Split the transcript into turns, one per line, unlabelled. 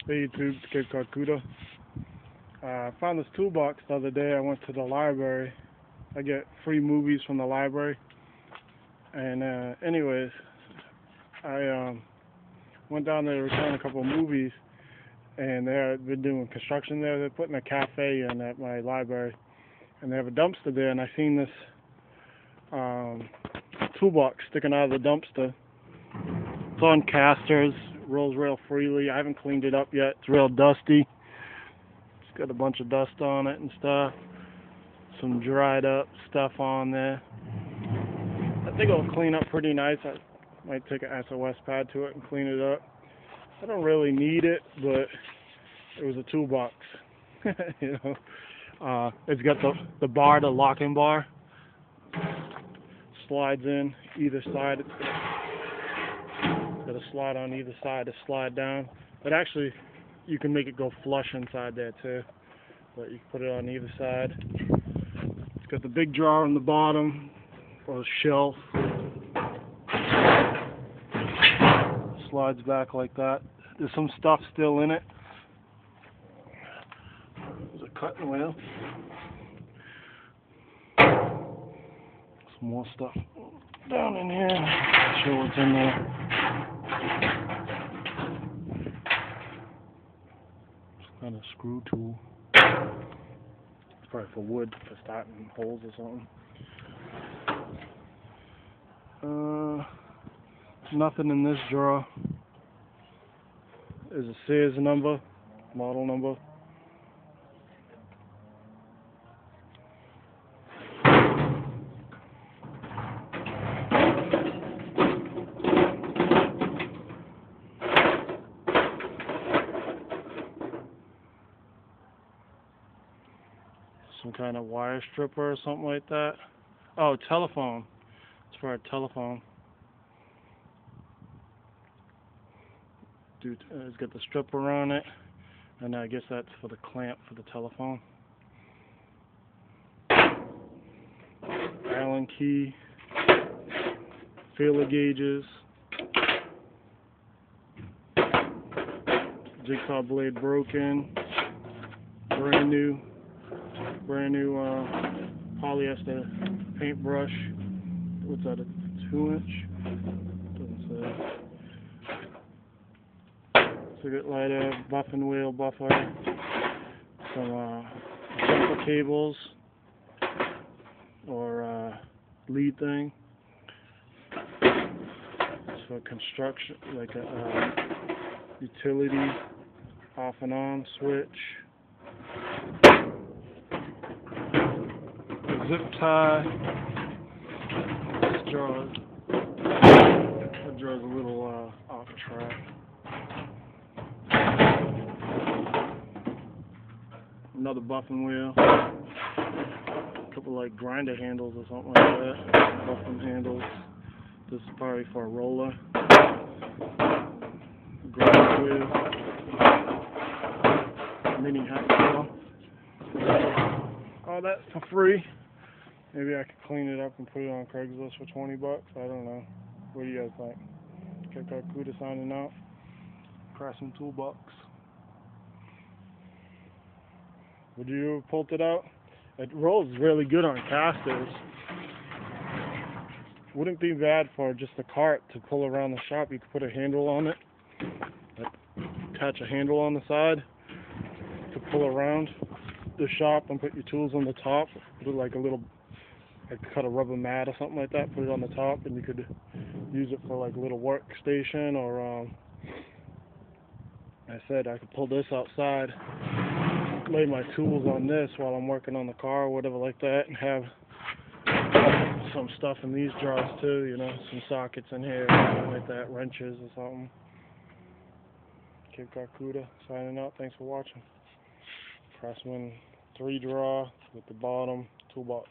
Hey YouTube, it's Cape Calcutta. I found this toolbox the other day. I went to the library. I get free movies from the library. And anyways, I went down there to return a couple of movies, and they've been doing construction there. They're putting a cafe in at my library, and they have a dumpster there, and I seen this toolbox sticking out of the dumpster. It's on casters, rolls real freely. I haven't cleaned it up yet. It's real dusty. It's got a bunch of dust on it and stuff. Some dried up stuff on there. I think it'll clean up pretty nice. I might take an SOS pad to it and clean it up. I don't really need it, but it was a toolbox. You know, it's got the bar, the locking bar. Slides in either side. It's got a slide on either side to slide down. But actually, you can make it go flush inside there too. But you can put it on either side. It's got the big drawer on the bottom, or shelf. Slides back like that. There's some stuff still in it. There's a cutting wheel. Some more stuff down in here. I'll show what's in there. Some kind of screw tool. It's probably for wood, for starting holes or something. Nothing in this drawer. There's a Sears number, model number. Some kind of wire stripper or something like that. Oh, telephone. It's for a telephone. Dude, it's got the stripper on it, and I guess that's for the clamp for the telephone. Allen key, feeler gauges, jigsaw blade broken, brand new polyester paintbrush. What's that, a 2-inch? Doesn't say. Cigarette lighter, buffing wheel buffer, some jumper cables, or lead thing. It's for construction, like a utility off and on switch. Zip tie. This draw's a little off track. Another buffing wheel. A couple like grinder handles or something like that. Buffing handles. This is probably for a roller. Grinder wheel. Mini hacksaw. All that for free. Maybe I could clean it up and put it on Craigslist for $20. I don't know. What do you guys think? Cape Calcutta signing out. Craftsman Toolbox. Would you have pulled it out? It rolls really good on casters. Wouldn't be bad for just a cart to pull around the shop. You could put a handle on it. Attach a handle on the side to pull around the shop and put your tools on the top. Put like a little, like cut a rubber mat or something like that. Put it on the top, and you could use it for like a little workstation, or I said I could pull this outside, lay my tools on this while I'm working on the car or whatever like that, and have some stuff in these drawers too, you know, some sockets in here, something like that, wrenches or something. Cape Calcutta signing out. Thanks for watching. Craftsman 3 drawer with the bottom toolbox.